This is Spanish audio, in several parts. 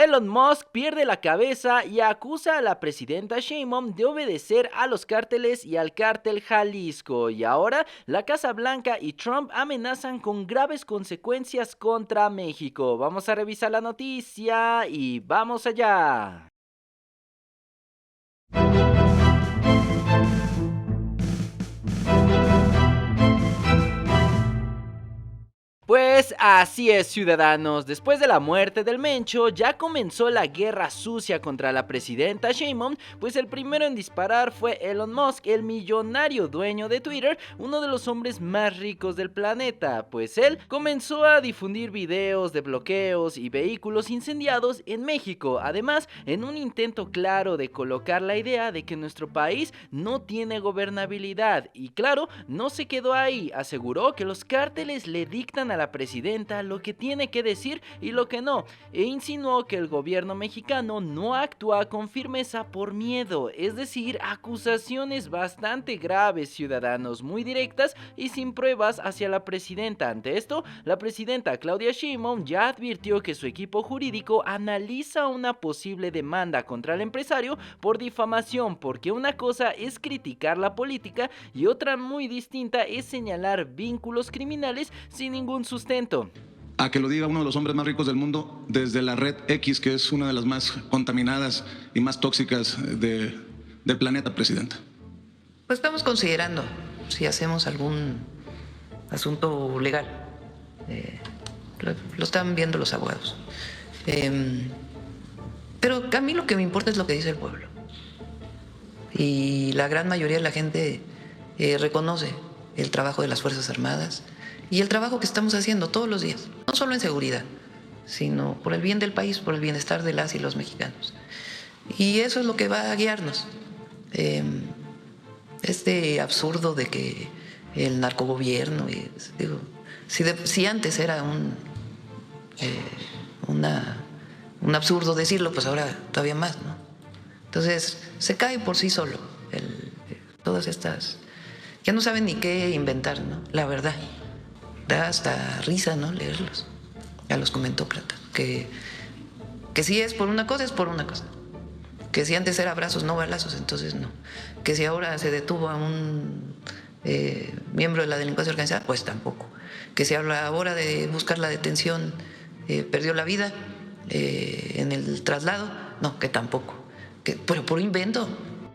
Elon Musk pierde la cabeza y acusa a la presidenta Sheinbaum de obedecer a los cárteles y al cártel Jalisco. Y ahora la Casa Blanca y Trump amenazan con graves consecuencias contra México. Vamos a revisar la noticia y vamos allá. Pues así es, ciudadanos. Después de la muerte del Mencho, ya comenzó la guerra sucia contra la presidenta Sheinbaum, pues el primero en disparar fue Elon Musk, el millonario dueño de Twitter, uno de los hombres más ricos del planeta, pues él comenzó a difundir videos de bloqueos y vehículos incendiados en México, además en un intento claro de colocar la idea de que nuestro país no tiene gobernabilidad. Y claro, no se quedó ahí, aseguró que los cárteles le dictan a la presidenta lo que tiene que decir y lo que no, e insinuó que el gobierno mexicano no actúa con firmeza por miedo, es decir, acusaciones bastante graves, ciudadanos, muy directas y sin pruebas hacia la presidenta. Ante esto, la presidenta Claudia Sheinbaum ya advirtió que su equipo jurídico analiza una posible demanda contra el empresario por difamación, porque una cosa es criticar la política y otra muy distinta es señalar vínculos criminales sin ningún sustento. A que lo diga uno de los hombres más ricos del mundo desde la red X, que es una de las más contaminadas y más tóxicas del planeta, presidenta. Pues estamos considerando si hacemos algún asunto legal. Lo están viendo los abogados. Pero a mí lo que me importa es lo que dice el pueblo. Y la gran mayoría de la gente reconoce el trabajo de las Fuerzas Armadas y el trabajo que estamos haciendo todos los días, no solo en seguridad, sino por el bien del país, por el bienestar de las y los mexicanos. Y eso es lo que va a guiarnos. Este absurdo de que el narcogobierno, digo, si antes era un absurdo decirlo, pues ahora todavía más, ¿no? Entonces se cae por sí solo todas estas, ya no saben ni qué inventar, ¿no? La verdad, da hasta risa, ¿no? Leerlos. Ya los comentó Plata, que si es por una cosa, es por una cosa. Que si antes era abrazos, no balazos, entonces no. Que si ahora se detuvo a un miembro de la delincuencia organizada, pues tampoco. Que si a la hora de buscar la detención perdió la vida en el traslado, no, que tampoco. Pero por invento.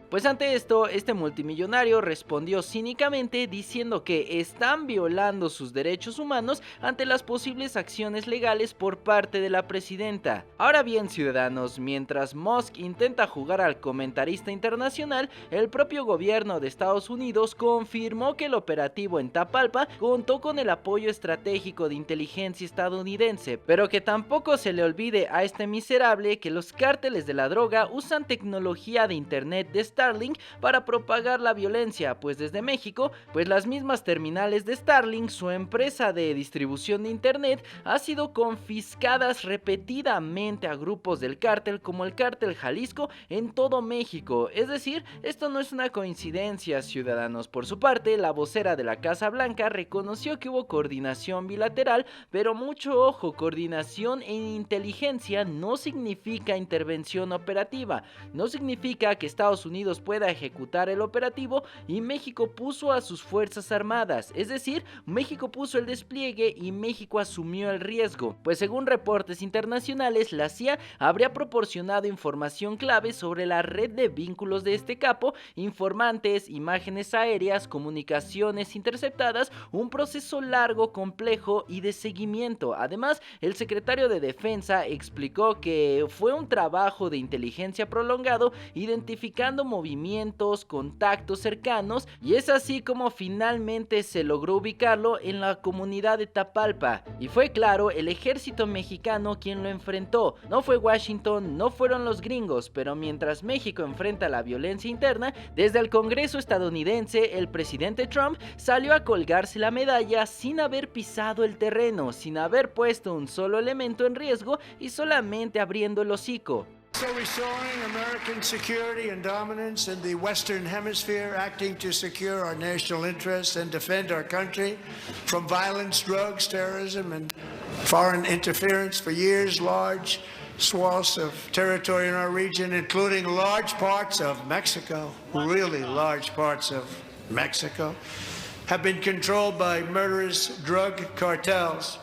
Pues ante esto, este multimillonario respondió cínicamente diciendo que están violando sus derechos humanos ante las posibles acciones legales por parte de la presidenta. Ahora bien, ciudadanos, mientras Musk intenta jugar al comentarista internacional, el propio gobierno de Estados Unidos confirmó que el operativo en Tapalpa contó con el apoyo estratégico de inteligencia estadounidense, pero que tampoco se le olvide a este miserable que los cárteles de la droga usan tecnología de internet de Starlink para propagar la violencia, pues desde México, pues las mismas terminales de Starlink, su empresa de distribución de internet, ha sido confiscadas repetidamente a grupos del cártel como el cártel Jalisco en todo México. Es decir, esto no es una coincidencia, ciudadanos. Por su parte, la vocera de la Casa Blanca reconoció que hubo coordinación bilateral, pero mucho ojo, coordinación en inteligencia no significa intervención operativa, no significa que Estados Unidos pueda ejecutar el operativo y México puso a sus fuerzas armadas, es decir, México puso el despliegue y México asumió el riesgo, pues según reportes internacionales, la CIA habría proporcionado información clave sobre la red de vínculos de este capo, informantes, imágenes aéreas, comunicaciones interceptadas, un proceso largo, complejo y de seguimiento. Además, el secretario de Defensa explicó que fue un trabajo de inteligencia prolongado, identificando movimientos, contactos cercanos, y es así como finalmente se logró ubicarlo en la comunidad de Tapalpa. Y fue claro, el ejército mexicano quien lo enfrentó, no fue Washington, no fueron los gringos, pero mientras México enfrenta la violencia interna, desde el Congreso estadounidense, el presidente Trump salió a colgarse la medalla sin haber pisado el terreno, sin haber puesto un solo elemento en riesgo y solamente abriendo el hocico. So restoring American security and dominance in the Western Hemisphere, acting to secure our national interests and defend our country from violence, drugs, terrorism, and foreign interference. For years, large swaths of territory in our region, including large parts of Mexico, really large parts of Mexico, have been controlled by murderous drug cartels.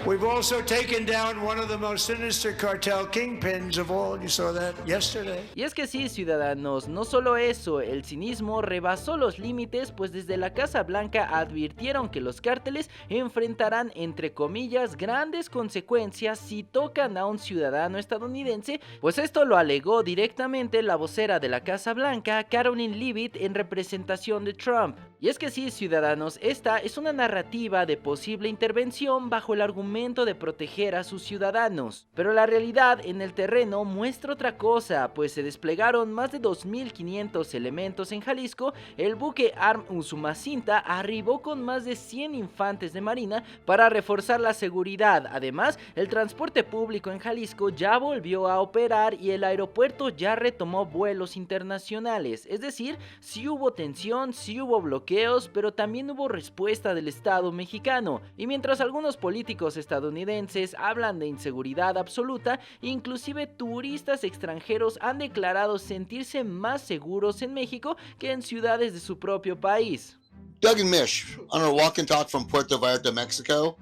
We've also taken down one of the most sinister cartel kingpins of all. You saw that yesterday. Y es que sí, ciudadanos, no solo eso, el cinismo rebasó los límites, pues desde la Casa Blanca advirtieron que los cárteles enfrentarán, entre comillas, grandes consecuencias si tocan a un ciudadano estadounidense, pues esto lo alegó directamente la vocera de la Casa Blanca, Karoline Leavitt, en representación de Trump. Y es que sí, ciudadanos, esta es una narrativa de posible intervención bajo el argumento de proteger a sus ciudadanos. Pero la realidad en el terreno muestra otra cosa, pues se desplegaron más de 2.500 elementos en Jalisco, el buque Arm Usumacinta arribó con más de 100 infantes de marina para reforzar la seguridad. Además, el transporte público en Jalisco ya volvió a operar y el aeropuerto ya retomó vuelos internacionales. Es decir, sí hubo tensión, sí hubo bloqueos, pero también hubo respuesta del Estado mexicano. Y mientras algunos políticos estadounidenses hablan de inseguridad absoluta, inclusive turistas extranjeros han declarado sentirse más seguros en México que en ciudades de su propio país. Doug and Mish, on our walk and talk from Puerto Vallarta, Mexico,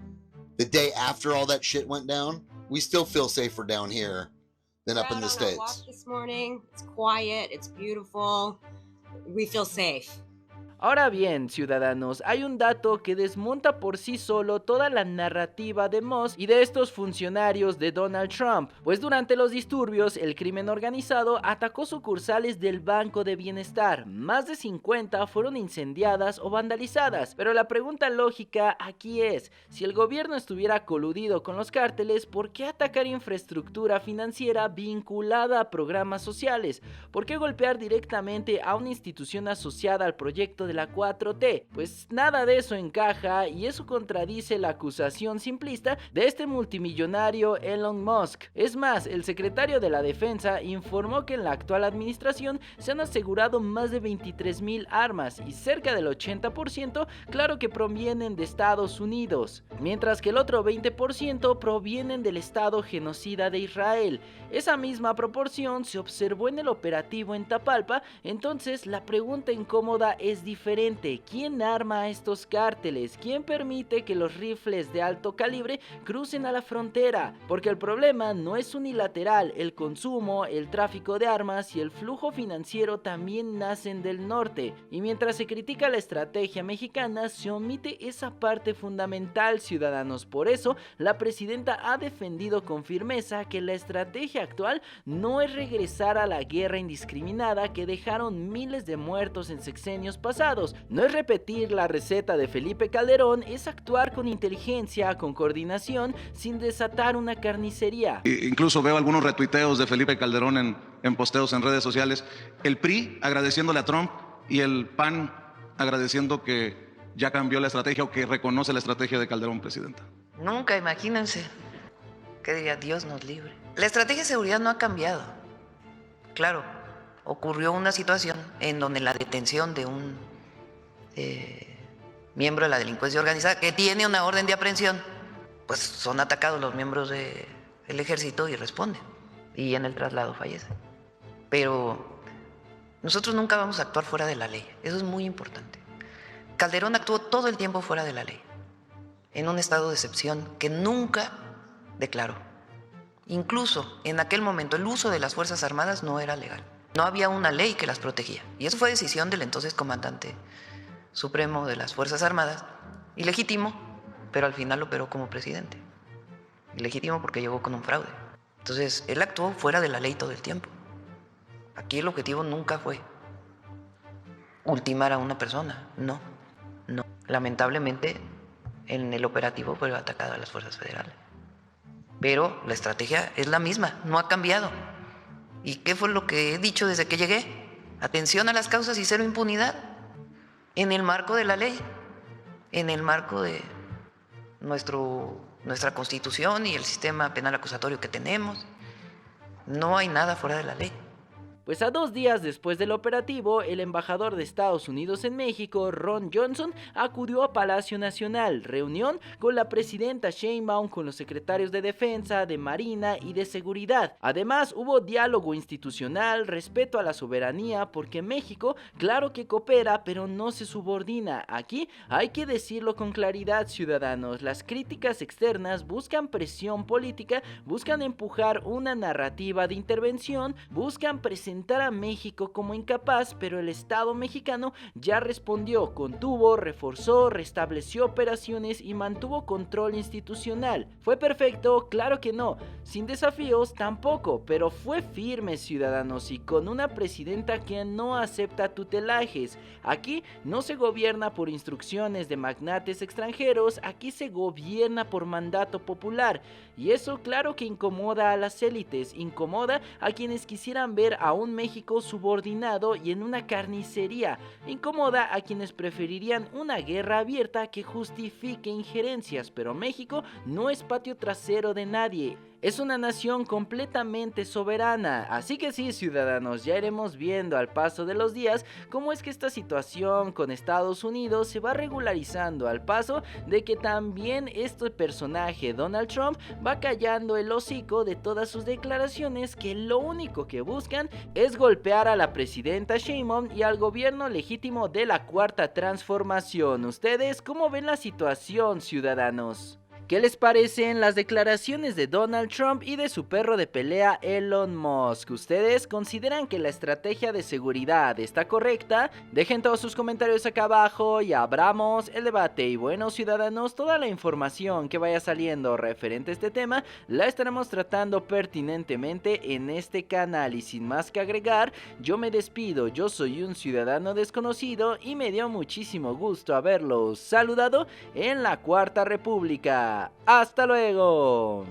the day after all that shit went down, we still feel safer down here than up in the States. Walk this morning. It's quiet, it's beautiful. We feel safe. Ahora bien, ciudadanos, hay un dato que desmonta por sí solo toda la narrativa de Musk y de estos funcionarios de Donald Trump, pues durante los disturbios el crimen organizado atacó sucursales del Banco de Bienestar, más de 50 fueron incendiadas o vandalizadas, pero la pregunta lógica aquí es, si el gobierno estuviera coludido con los cárteles, ¿por qué atacar infraestructura financiera vinculada a programas sociales? ¿Por qué golpear directamente a una institución asociada al proyecto de la 4T? Pues nada de eso encaja y eso contradice la acusación simplista de este multimillonario Elon Musk. Es más, el secretario de la Defensa informó que en la actual administración se han asegurado más de 23,000 armas y cerca del 80% claro que provienen de Estados Unidos, mientras que el otro 20% provienen del Estado genocida de Israel. Esa misma proporción se observó en el operativo en Tapalpa, entonces la pregunta incómoda es diferente. ¿Quién arma a estos cárteles? ¿Quién permite que los rifles de alto calibre crucen a la frontera? Porque el problema no es unilateral, el consumo, el tráfico de armas y el flujo financiero también nacen del norte. Y mientras se critica la estrategia mexicana, se omite esa parte fundamental, ciudadanos. Por eso, la presidenta ha defendido con firmeza que la estrategia actual no es regresar a la guerra indiscriminada que dejaron miles de muertos en sexenios pasados. No es repetir la receta de Felipe Calderón, es actuar con inteligencia, con coordinación, sin desatar una carnicería. Incluso veo algunos retuiteos de Felipe Calderón en posteos en redes sociales. El PRI agradeciéndole a Trump y el PAN agradeciendo que ya cambió la estrategia o que reconoce la estrategia de Calderón, presidenta. Nunca, imagínense. ¿Qué diría? Dios nos libre. La estrategia de seguridad no ha cambiado. Claro, ocurrió una situación en donde la detención de un miembro de la delincuencia organizada que tiene una orden de aprehensión, pues son atacados los miembros del ejército y responden, y en el traslado fallecen. Pero nosotros nunca vamos a actuar fuera de la ley, eso es muy importante. Calderón actuó todo el tiempo fuera de la ley, en un estado de excepción que nunca declaró. Incluso en aquel momento el uso de las Fuerzas Armadas no era legal, no había una ley que las protegía, y eso fue decisión del entonces comandante supremo de las Fuerzas Armadas, ilegítimo, pero al final operó como presidente. Ilegítimo porque llegó con un fraude. Entonces, él actuó fuera de la ley todo el tiempo. Aquí el objetivo nunca fue ultimar a una persona, no. Lamentablemente, en el operativo fue atacado a las fuerzas federales. Pero la estrategia es la misma, no ha cambiado. ¿Y qué fue lo que he dicho desde que llegué? Atención a las causas y cero impunidad. En el marco de la ley, en el marco de nuestra Constitución y el sistema penal acusatorio que tenemos, no hay nada fuera de la ley. Pues a 2 días después del operativo, el embajador de Estados Unidos en México, Ron Johnson, acudió a Palacio Nacional, reunión con la presidenta Sheinbaum, con los secretarios de Defensa, de Marina y de Seguridad. Además, hubo diálogo institucional, respeto a la soberanía, porque México, claro que coopera, pero no se subordina. Aquí hay que decirlo con claridad, ciudadanos. Las críticas externas buscan presión política, buscan empujar una narrativa de intervención, buscan presentar a México como incapaz, pero el Estado mexicano ya respondió, contuvo, reforzó, restableció operaciones y mantuvo control institucional. ¿Fue perfecto? Claro que no. Sin desafíos tampoco, pero fue firme, ciudadanos, y con una presidenta que no acepta tutelajes. Aquí no se gobierna por instrucciones de magnates extranjeros, aquí se gobierna por mandato popular. Y eso claro que incomoda a las élites, incomoda a quienes quisieran ver a un México subordinado y en una carnicería, incomoda a quienes preferirían una guerra abierta que justifique injerencias, pero México no es patio trasero de nadie. Es una nación completamente soberana, así que sí, ciudadanos, ya iremos viendo al paso de los días cómo es que esta situación con Estados Unidos se va regularizando al paso de que también este personaje, Donald Trump, va callando el hocico de todas sus declaraciones que lo único que buscan es golpear a la presidenta Sheinbaum y al gobierno legítimo de la Cuarta Transformación. ¿Ustedes cómo ven la situación, ciudadanos? ¿Qué les parecen las declaraciones de Donald Trump y de su perro de pelea Elon Musk? ¿Ustedes consideran que la estrategia de seguridad está correcta? Dejen todos sus comentarios acá abajo y abramos el debate. Y bueno, ciudadanos, toda la información que vaya saliendo referente a este tema la estaremos tratando pertinentemente en este canal. Y sin más que agregar, yo me despido. Yo soy un ciudadano desconocido y me dio muchísimo gusto haberlos saludado en la Cuarta República. ¡Hasta luego!